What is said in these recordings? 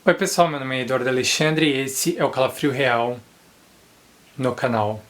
Oi pessoal, meu nome é Eduardo Alexandre e esse é o Calafrio Real no canal.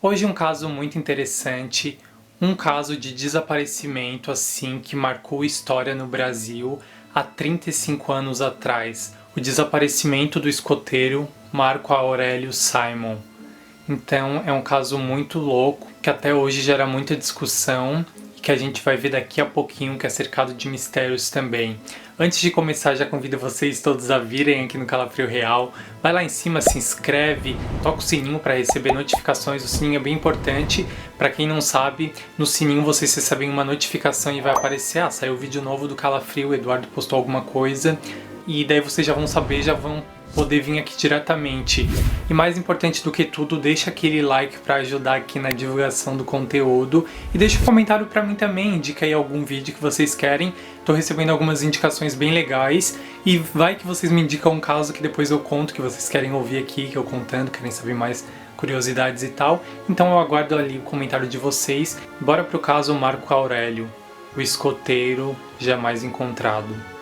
Hoje um caso muito interessante, um caso de desaparecimento assim que marcou história no Brasil há 35 anos atrás. O desaparecimento do escoteiro Marco Aurélio Simon. Então é um caso muito louco que até hoje gera muita discussão e que a gente vai ver daqui a pouquinho, que é cercado de mistérios também. Antes de começar, já convido vocês todos a virem aqui no Calafrio Real. Vai lá em cima, se inscreve, toca o sininho para receber notificações. O sininho é bem importante. Para quem não sabe, no sininho vocês recebem uma notificação e vai aparecer: saiu vídeo novo do Calafrio, o Eduardo postou alguma coisa. E daí vocês já vão saber, já vão poder vir aqui diretamente. E mais importante do que tudo, deixa aquele like para ajudar aqui na divulgação do conteúdo e deixa um comentário para mim também, indica aí algum vídeo que vocês querem. Tô recebendo algumas indicações bem legais e vai que vocês me indicam um caso que depois eu conto, que vocês querem ouvir aqui, que eu contando, querem saber mais curiosidades e tal. Então eu aguardo ali o comentário de vocês. Bora pro caso Marco Aurélio, o escoteiro jamais encontrado.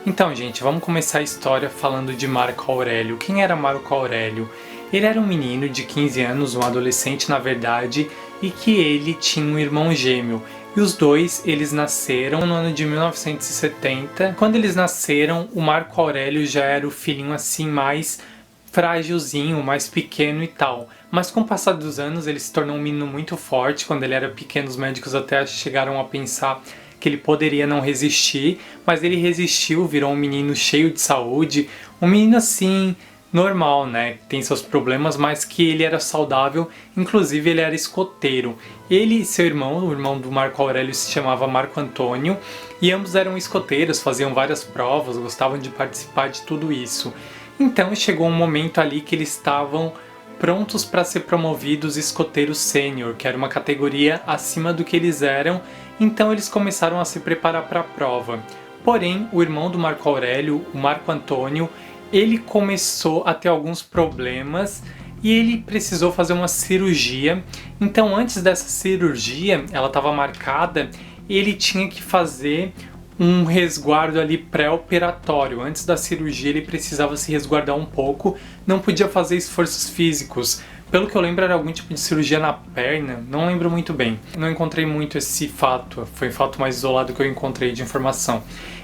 Então, gente, vamos começar a história falando de Marco Aurélio. Quem era Marco Aurélio? Ele era um menino de 15 anos, um adolescente na verdade, e que ele tinha um irmão gêmeo. E os dois, eles nasceram no ano de 1970. Quando eles nasceram, o Marco Aurélio já era o filhinho assim mais frágilzinho, mais pequeno e tal. Mas com o passar dos anos, ele se tornou um menino muito forte. Quando ele era pequeno, os médicos até chegaram a pensar que ele poderia não resistir, mas ele resistiu, virou um menino cheio de saúde, um menino assim, normal, né, tem seus problemas, mas que ele era saudável, inclusive ele era escoteiro. Ele e seu irmão, o irmão do Marco Aurélio, se chamava Marco Antônio, e ambos eram escoteiros, faziam várias provas, gostavam de participar de tudo isso. Então chegou um momento ali que eles estavam prontos para ser promovidos escoteiros sênior, que era uma categoria acima do que eles eram. Então eles começaram a se preparar para a prova. Porém, o irmão do Marco Aurélio, o Marco Antônio, ele começou a ter alguns problemas e ele precisou fazer uma cirurgia. Então, antes dessa cirurgia, ela estava marcada, ele tinha que fazer um resguardo ali pré-operatório. Antes da cirurgia, ele precisava se resguardar um pouco, não podia fazer esforços físicos. Pelo que eu lembro, era algum tipo de cirurgia na perna, não lembro muito bem. Não encontrei muito esse fato, foi o fato mais isolado que eu encontrei de informação.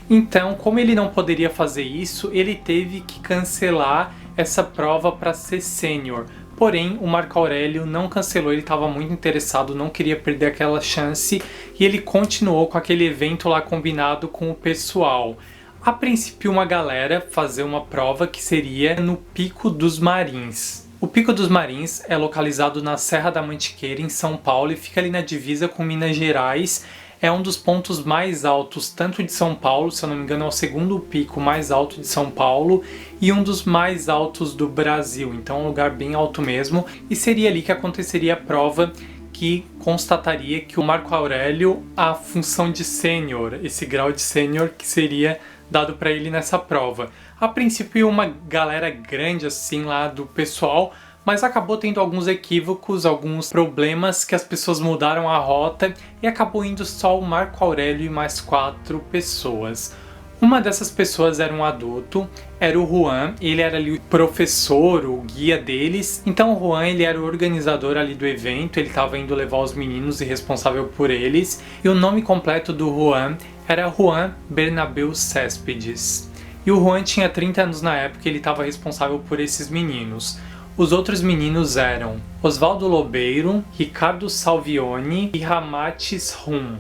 Então, como ele não poderia fazer isso, ele teve que cancelar essa prova para ser sênior. Porém, o Marco Aurélio não cancelou, ele estava muito interessado, não queria perder aquela chance e ele continuou com aquele evento lá combinado com o pessoal. A princípio, uma galera fazer uma prova que seria no Pico dos Marins. O Pico dos Marins é localizado na Serra da Mantiqueira, em São Paulo, e fica ali na divisa com Minas Gerais. É um dos pontos mais altos, tanto de São Paulo, se eu não me engano é o segundo pico mais alto de São Paulo, e um dos mais altos do Brasil, então é um lugar bem alto mesmo, e seria ali que aconteceria a prova que constataria que o Marco Aurélio, a função de sênior, esse grau de sênior que seria dado para ele nessa prova. A princípio uma galera grande assim lá do pessoal, mas acabou tendo alguns equívocos, alguns problemas que as pessoas mudaram a rota e acabou indo só o Marco Aurélio e mais 4 pessoas. Uma dessas pessoas era um adulto, era o Juan, ele era ali o professor, o guia deles. Então o Juan, ele era o organizador ali do evento, ele estava indo levar os meninos e responsável por eles. E o nome completo do Juan era Juan Bernabeu Céspedes. E o Juan tinha 30 anos na época e ele estava responsável por esses meninos. Os outros meninos eram Oswaldo Lobeiro, Ricardo Salvioni e Ramates Rum.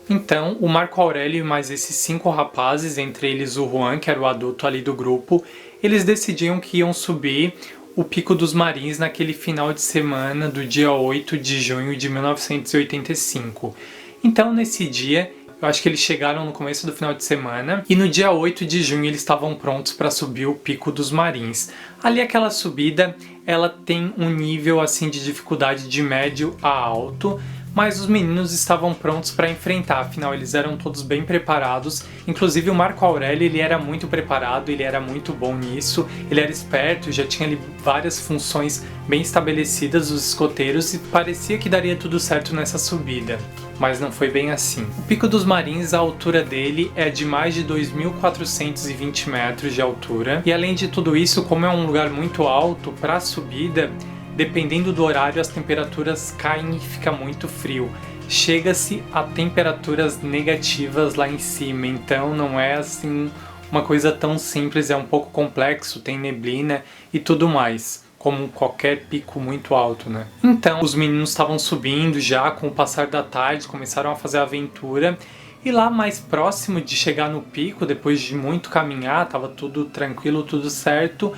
Então, o Marco Aurélio e mais esses 5 rapazes, entre eles o Juan, que era o adulto ali do grupo, eles decidiam que iam subir o Pico dos Marins naquele final de semana do dia 8 de junho de 1985. Então, nesse dia, eu acho que eles chegaram no começo do final de semana e no dia 8 de junho eles estavam prontos para subir o Pico dos Marins. Ali aquela subida, ela tem um nível assim de dificuldade de médio a alto, mas os meninos estavam prontos para enfrentar, afinal eles eram todos bem preparados, inclusive o Marco Aurélio ele era muito preparado, ele era muito bom nisso, ele era esperto, já tinha ali várias funções bem estabelecidas dos escoteiros e parecia que daria tudo certo nessa subida. Mas não foi bem assim. O Pico dos Marins, a altura dele é de mais de 2.420 metros de altura, e além de tudo isso, como é um lugar muito alto, para a subida, dependendo do horário, as temperaturas caem e fica muito frio. Chega-se a temperaturas negativas lá em cima, então não é assim uma coisa tão simples, é um pouco complexo, tem neblina e tudo mais, como qualquer pico muito alto, né? Então, os meninos estavam subindo já, com o passar da tarde, começaram a fazer a aventura, e lá mais próximo de chegar no pico, depois de muito caminhar, tava tudo tranquilo, tudo certo,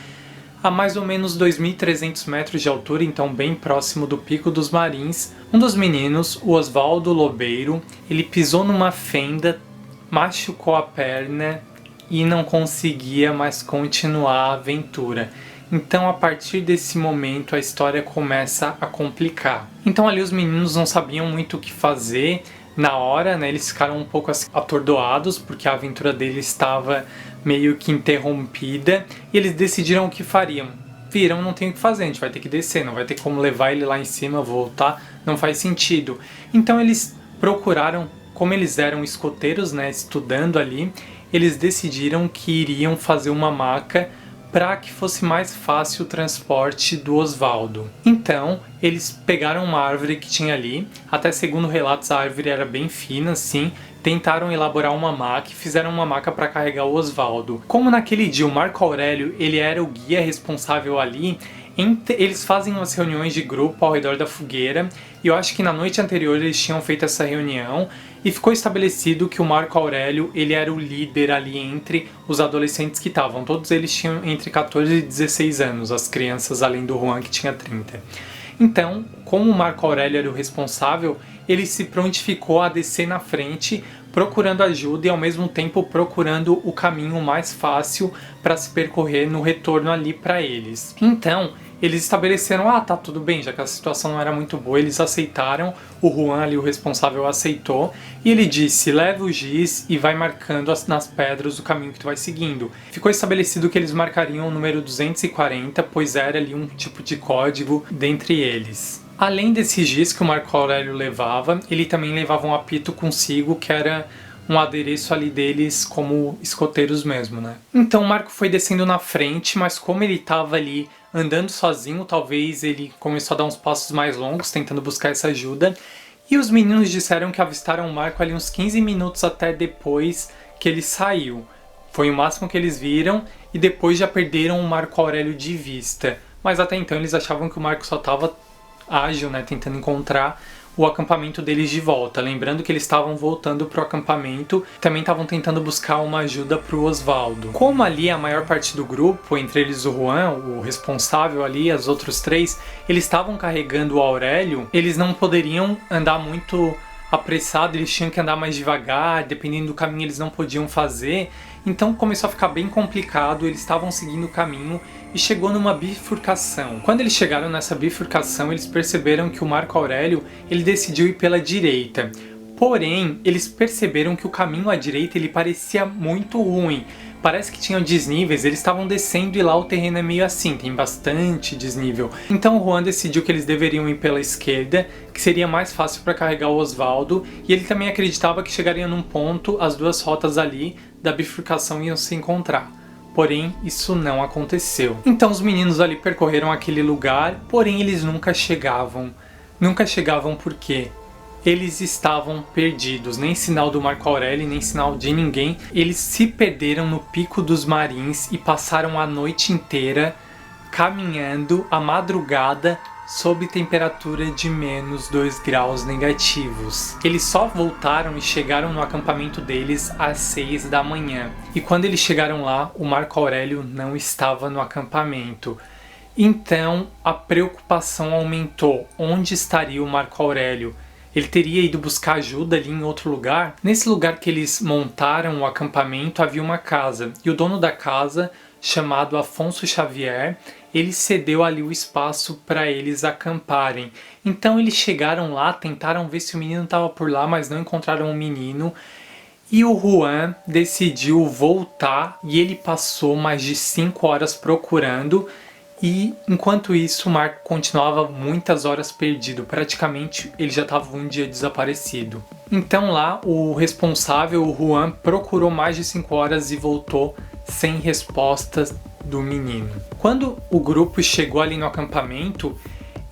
a mais ou menos 2.300 metros de altura, então bem próximo do Pico dos Marins, um dos meninos, o Oswaldo Lobeiro, ele pisou numa fenda, machucou a perna e não conseguia mais continuar a aventura. Então, a partir desse momento, a história começa a complicar. Então, ali os meninos não sabiam muito o que fazer na hora, né? Eles ficaram um pouco assim, atordoados, porque a aventura deles estava meio que interrompida, e eles decidiram o que fariam. Viram, não tem o que fazer, a gente vai ter que descer, não vai ter como levar ele lá em cima, voltar, não faz sentido. Então, eles procuraram, como eles eram escoteiros, né, estudando ali, eles decidiram que iriam fazer uma maca para que fosse mais fácil o transporte do Oswaldo. Então, eles pegaram uma árvore que tinha ali, até segundo relatos a árvore era bem fina, assim, tentaram elaborar uma maca e fizeram uma maca para carregar o Oswaldo. Como naquele dia o Marco Aurélio ele era o guia responsável ali, eles fazem umas reuniões de grupo ao redor da fogueira, e eu acho que na noite anterior eles tinham feito essa reunião e ficou estabelecido que o Marco Aurélio ele era o líder ali entre os adolescentes que estavam. Todos eles tinham entre 14 e 16 anos, as crianças além do Juan que tinha 30. Então, como o Marco Aurélio era o responsável, ele se prontificou a descer na frente, procurando ajuda e ao mesmo tempo procurando o caminho mais fácil para se percorrer no retorno ali para eles. Então, eles estabeleceram, tá tudo bem, já que a situação não era muito boa, eles aceitaram, o Juan ali, o responsável, aceitou, e ele disse, leva o giz e vai marcando nas pedras o caminho que tu vai seguindo. Ficou estabelecido que eles marcariam o número 240, pois era ali um tipo de código dentre eles. Além desse giz que o Marco Aurélio levava, ele também levava um apito consigo, que era um adereço ali deles como escoteiros mesmo, né? Então o Marco foi descendo na frente, mas como ele estava ali andando sozinho, talvez ele começou a dar uns passos mais longos, tentando buscar essa ajuda, e os meninos disseram que avistaram o Marco ali uns 15 minutos até depois que ele saiu. Foi o máximo que eles viram, e depois já perderam o Marco Aurélio de vista. Mas até então eles achavam que o Marco só estava ágil, né, tentando encontrar o acampamento deles de volta. Lembrando que eles estavam voltando pro acampamento, também estavam tentando buscar uma ajuda pro Oswaldo. Como ali a maior parte do grupo, entre eles o Juan, o responsável ali, os outros três, eles estavam carregando o Aurélio, eles não poderiam andar muito apressado, eles tinham que andar mais devagar, dependendo do caminho eles não podiam fazer, então começou a ficar bem complicado, eles estavam seguindo o caminho e chegou numa bifurcação. Quando eles chegaram nessa bifurcação, eles perceberam que o Marco Aurélio ele decidiu ir pela direita. Porém, eles perceberam que o caminho à direita ele parecia muito ruim. Parece que tinham desníveis, eles estavam descendo e lá o terreno é meio assim, tem bastante desnível. Então o Juan decidiu que eles deveriam ir pela esquerda, que seria mais fácil para carregar o Oswaldo, e ele também acreditava que chegaria num ponto, as duas rotas ali da bifurcação iam se encontrar. Porém, isso não aconteceu. Então os meninos ali percorreram aquele lugar, porém eles nunca chegavam. Nunca chegavam por quê? Eles estavam perdidos, nem sinal do Marco Aurélio, nem sinal de ninguém. Eles se perderam no Pico dos Marins e passaram a noite inteira caminhando a madrugada sob temperatura de menos 2 graus negativos. Eles só voltaram e chegaram no acampamento deles às 6 da manhã. E quando eles chegaram lá, o Marco Aurélio não estava no acampamento. Então a preocupação aumentou. Onde estaria o Marco Aurélio? Ele teria ido buscar ajuda ali em outro lugar? Nesse lugar que eles montaram o acampamento havia uma casa, e o dono da casa, chamado Afonso Xavier, ele cedeu ali o espaço para eles acamparem. Então eles chegaram lá, tentaram ver se o menino estava por lá, mas não encontraram o menino. E o Juan decidiu voltar e ele passou mais de 5 horas procurando. E enquanto isso, o Marco continuava muitas horas perdido. Praticamente ele já estava um dia desaparecido. Então lá o responsável, o Juan, procurou mais de 5 horas e voltou sem respostas do menino. Quando o grupo chegou ali no acampamento,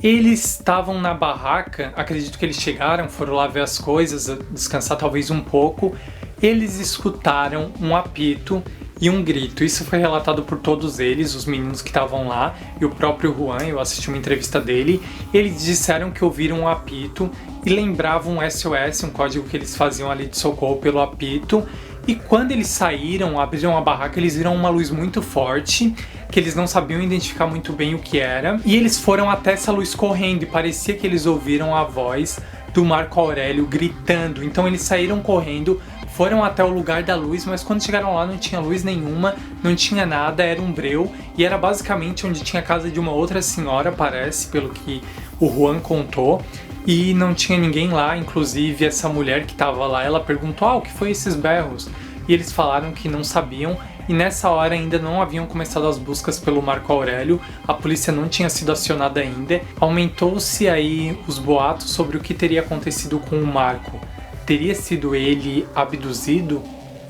eles estavam na barraca, acredito que eles chegaram, foram lá ver as coisas, descansar talvez um pouco. Eles escutaram um apito e um grito. Isso foi relatado por todos eles, os meninos que estavam lá, e o próprio Juan, eu assisti uma entrevista dele. Eles disseram que ouviram um apito e lembravam um SOS, um código que eles faziam ali de socorro pelo apito. E quando eles saíram, abriram a barraca, eles viram uma luz muito forte, que eles não sabiam identificar muito bem o que era. E eles foram até essa luz correndo e parecia que eles ouviram a voz do Marco Aurélio gritando. Então eles saíram correndo, foram até o lugar da luz, mas quando chegaram lá não tinha luz nenhuma, não tinha nada, era um breu. E era basicamente onde tinha a casa de uma outra senhora, parece, pelo que o Juan contou. E não tinha ninguém lá, inclusive essa mulher que estava lá, ela perguntou, o que foi esses berros? E eles falaram que não sabiam, e nessa hora ainda não haviam começado as buscas pelo Marco Aurélio, a polícia não tinha sido acionada ainda. Aumentou-se aí os boatos sobre o que teria acontecido com o Marco. Teria sido ele abduzido?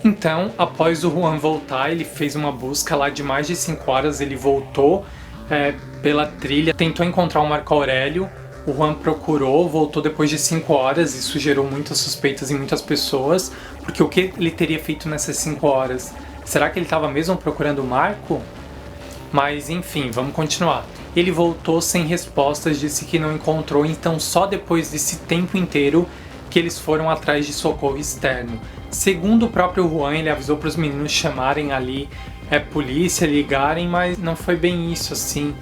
Então, após o Juan voltar, ele fez uma busca lá de mais de 5 horas, ele voltou pela trilha, tentou encontrar o Marco Aurélio. O Juan procurou, voltou depois de 5 horas, isso gerou muitas suspeitas em muitas pessoas, porque o que ele teria feito nessas 5 horas? Será que ele estava mesmo procurando o Marco? Mas enfim, vamos continuar. Ele voltou sem respostas, disse que não encontrou, então só depois desse tempo inteiro que eles foram atrás de socorro externo. Segundo o próprio Juan, ele avisou para os meninos chamarem ali polícia, ligarem, mas não foi bem isso assim,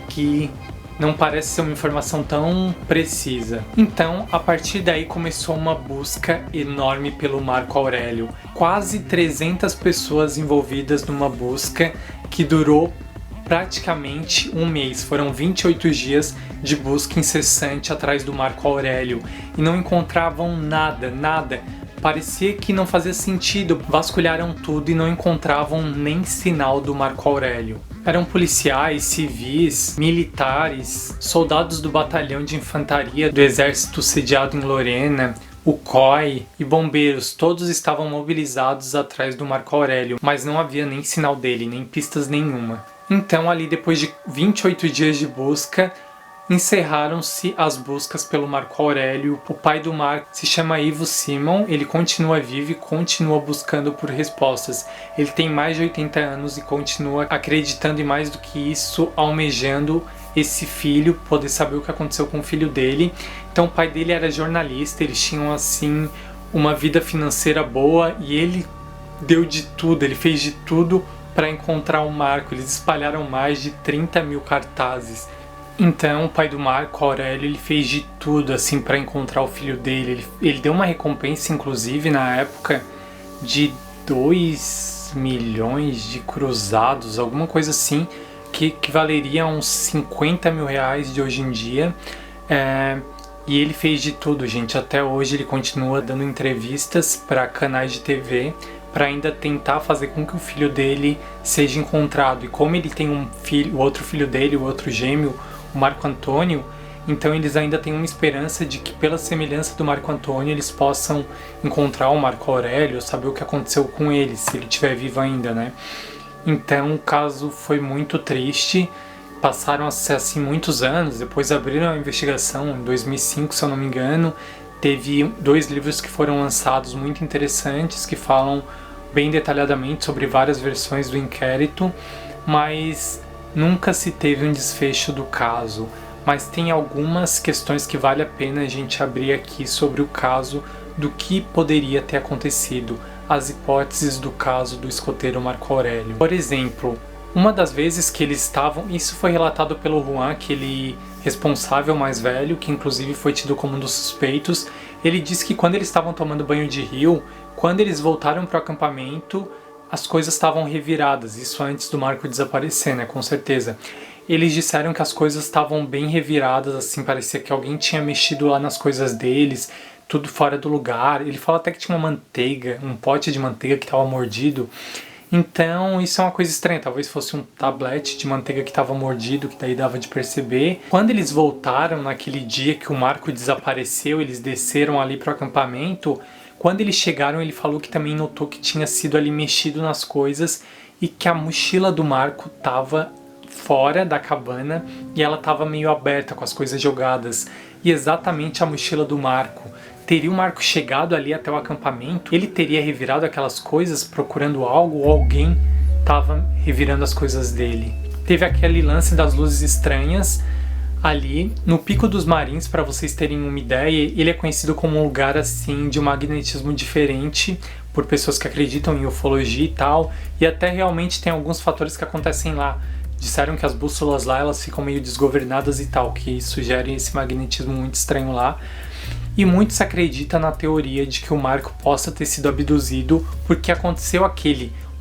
que não parece ser uma informação tão precisa. Então, a partir daí começou uma busca enorme pelo Marco Aurélio. Quase 300 pessoas envolvidas numa busca que durou praticamente um mês. Foram 28 dias de busca incessante atrás do Marco Aurélio. E não encontravam nada. Parecia que não fazia sentido. Vasculharam tudo e não encontravam nem sinal do Marco Aurélio. Eram policiais, civis, militares, soldados do batalhão de infantaria do exército sediado em Lorena, o COI e bombeiros, todos estavam mobilizados atrás do Marco Aurélio, mas não havia nem sinal dele, nem pistas nenhuma. Então, ali depois de 28 dias de busca, encerraram-se as buscas pelo Marco Aurélio. O pai do Marco se chama Ivo Simon, ele continua vivo e continua buscando por respostas. Ele tem mais de 80 anos e continua acreditando e, mais do que isso, almejando esse filho, poder saber o que aconteceu com o filho dele. Então o pai dele era jornalista, eles tinham assim uma vida financeira boa e ele deu de tudo, ele fez de tudo para encontrar o Marco. Eles espalharam mais de 30 mil cartazes. Então, o pai do Marco Aurélio, ele fez de tudo assim para encontrar o filho dele. Ele deu uma recompensa, inclusive, na época, de 2 milhões de cruzados, alguma coisa assim, que equivaleria a uns 50 mil reais de hoje em dia. E ele fez de tudo, gente. Até hoje ele continua dando entrevistas para canais de TV para ainda tentar fazer com que o filho dele seja encontrado. E como ele tem um filho, o outro filho dele, o outro gêmeo, o Marco Antônio, então eles ainda têm uma esperança de que, pela semelhança do Marco Antônio, eles possam encontrar o Marco Aurélio, saber o que aconteceu com ele, se ele estiver vivo ainda, né? Então o caso foi muito triste, passaram-se assim muitos anos, depois abriram a investigação em 2005, se eu não me engano. Teve 2 livros que foram lançados muito interessantes, que falam bem detalhadamente sobre várias versões do inquérito, mas nunca se teve um desfecho do caso. Mas tem algumas questões que vale a pena a gente abrir aqui sobre o caso, do que poderia ter acontecido, as hipóteses do caso do escoteiro Marco Aurélio. Por exemplo, uma das vezes que eles estavam, isso foi relatado pelo Juan, aquele responsável mais velho, que inclusive foi tido como um dos suspeitos. Ele disse que quando eles estavam tomando banho de rio, quando eles voltaram para o acampamento, as coisas estavam reviradas, isso antes do Marco desaparecer, né, com certeza. Eles disseram que as coisas estavam bem reviradas, assim, parecia que alguém tinha mexido lá nas coisas deles, tudo fora do lugar. Ele fala até que tinha uma manteiga, um pote de manteiga que estava mordido. Então isso é uma coisa estranha, talvez fosse um tablete de manteiga que estava mordido, que daí dava de perceber. Quando eles voltaram naquele dia que o Marco desapareceu, eles desceram ali pro acampamento. Quando eles chegaram, ele falou que também notou que tinha sido ali mexido nas coisas e que a mochila do Marco estava fora da cabana e ela estava meio aberta com as coisas jogadas. E exatamente a mochila do Marco. Teria o Marco chegado ali até o acampamento? Ele teria revirado aquelas coisas procurando algo ou alguém estava revirando as coisas dele? Teve aquele lance das luzes estranhas ali no Pico dos Marins, para vocês terem uma ideia. Ele é conhecido como um lugar assim de um magnetismo diferente por pessoas que acreditam em ufologia e tal, e até realmente tem alguns fatores que acontecem lá. Disseram que as bússolas lá elas ficam meio desgovernadas e tal, que sugere esse magnetismo muito estranho lá. E muito se acredita na teoria de que o Marco possa ter sido abduzido porque aconteceu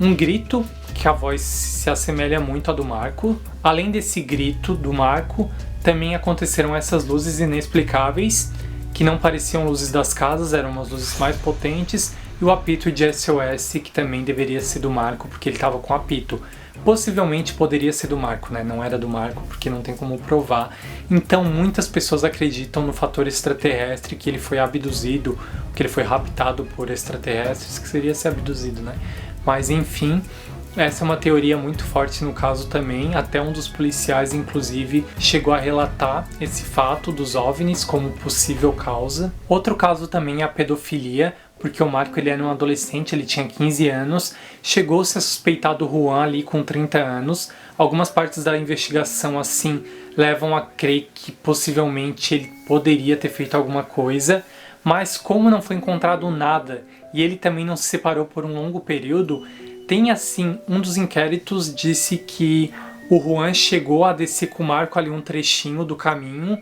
um grito que a voz se assemelha muito à do Marco. Além desse grito do Marco, também aconteceram essas luzes inexplicáveis, que não pareciam luzes das casas, eram umas luzes mais potentes, e o apito de SOS, que também deveria ser do Marco, porque ele estava com apito. Possivelmente poderia ser do Marco, né? Não era do Marco, porque não tem como provar. Então muitas pessoas acreditam no fator extraterrestre, que ele foi abduzido, que ele foi raptado por extraterrestres, que seria ser abduzido, né? Mas enfim, essa é uma teoria muito forte no caso também. Até um dos policiais, inclusive, chegou a relatar esse fato dos OVNIs como possível causa. Outro caso também é a pedofilia, porque o Marco ele era um adolescente, ele tinha 15 anos, chegou-se a suspeitar do Juan ali com 30 anos. Algumas partes da investigação assim levam a crer que possivelmente ele poderia ter feito alguma coisa, mas como não foi encontrado nada e ele também não se separou por um longo período, tem assim, um dos inquéritos disse que o Juan chegou a descer com o Marco ali um trechinho do caminho,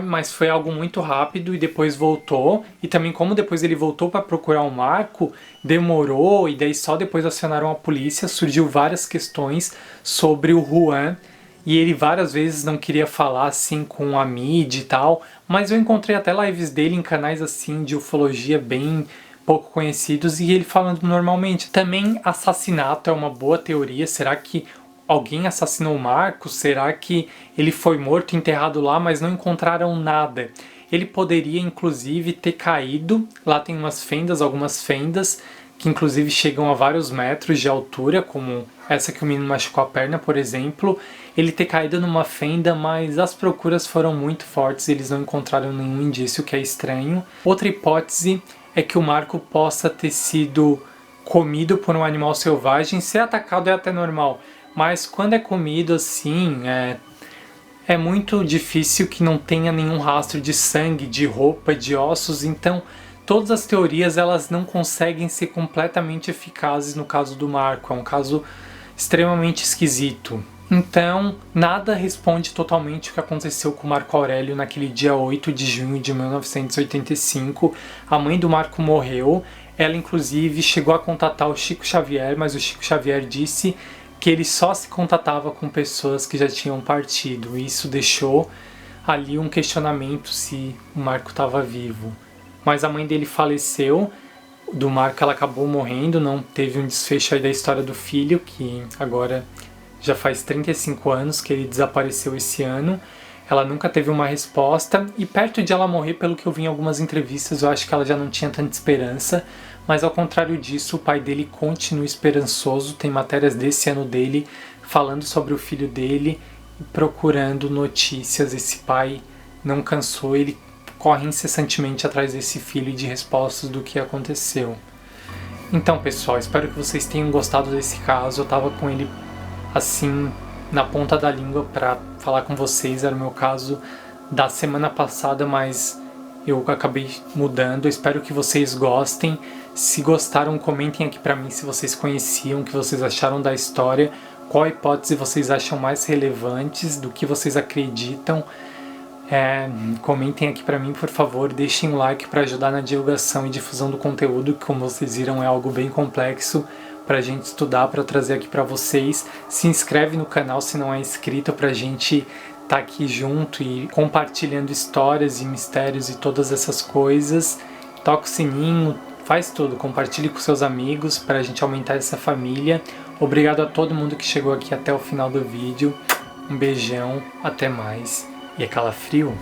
mas foi algo muito rápido e depois voltou. E também como depois ele voltou para procurar o Marco, demorou e daí só depois acionaram a polícia, surgiu várias questões sobre o Juan e ele várias vezes não queria falar assim com a mídia e tal, mas eu encontrei até lives dele em canais assim de ufologia bem pouco conhecidos e ele falando normalmente. Também assassinato é uma boa teoria. Será que alguém assassinou o Marco? Será que ele foi morto e enterrado lá, mas não encontraram nada? Ele poderia, inclusive, ter caído. Lá tem algumas fendas, que inclusive chegam a vários metros de altura, como essa que o menino machucou a perna, por exemplo. Ele ter caído numa fenda, mas as procuras foram muito fortes e eles não encontraram nenhum indício, que é estranho. Outra hipótese é que o Marco possa ter sido comido por um animal selvagem. Ser atacado é até normal, mas quando é comido assim, é muito difícil que não tenha nenhum rastro de sangue, de roupa, de ossos. Então todas as teorias elas não conseguem ser completamente eficazes no caso do Marco. É um caso extremamente esquisito. Então, nada responde totalmente o que aconteceu com o Marco Aurélio naquele dia 8 de junho de 1985. A mãe do Marco morreu. Ela, inclusive, chegou a contatar o Chico Xavier, mas o Chico Xavier disse que ele só se contatava com pessoas que já tinham partido. Isso deixou ali um questionamento se o Marco estava vivo. Mas a mãe dele faleceu. Do Marco ela acabou morrendo, não teve um desfecho aí da história do filho, que agora já faz 35 anos que ele desapareceu esse ano. Ela nunca teve uma resposta e perto de ela morrer, pelo que eu vi em algumas entrevistas, eu acho que ela já não tinha tanta esperança, mas ao contrário disso, o pai dele continua esperançoso. Tem matérias desse ano dele falando sobre o filho dele e procurando notícias. Esse pai não cansou, ele corre incessantemente atrás desse filho e de respostas do que aconteceu. Então, pessoal, espero que vocês tenham gostado desse caso. Eu tava com ele assim na ponta da língua para falar com vocês. Era o meu caso da semana passada, mas eu acabei mudando. Eu espero que vocês gostem. Se gostaram, comentem aqui para mim se vocês conheciam, o que vocês acharam da história, qual hipótese vocês acham mais relevantes, do que vocês acreditam. Comentem aqui para mim, por favor, deixem um like para ajudar na divulgação e difusão do conteúdo, que como vocês viram é algo bem complexo, pra gente estudar, pra trazer aqui pra vocês. Se inscreve no canal se não é inscrito, pra gente tá aqui junto e compartilhando histórias e mistérios e todas essas coisas. Toca o sininho, faz tudo, compartilhe com seus amigos pra gente aumentar essa família. Obrigado a todo mundo que chegou aqui até o final do vídeo. Um beijão, até mais. E é calafrio?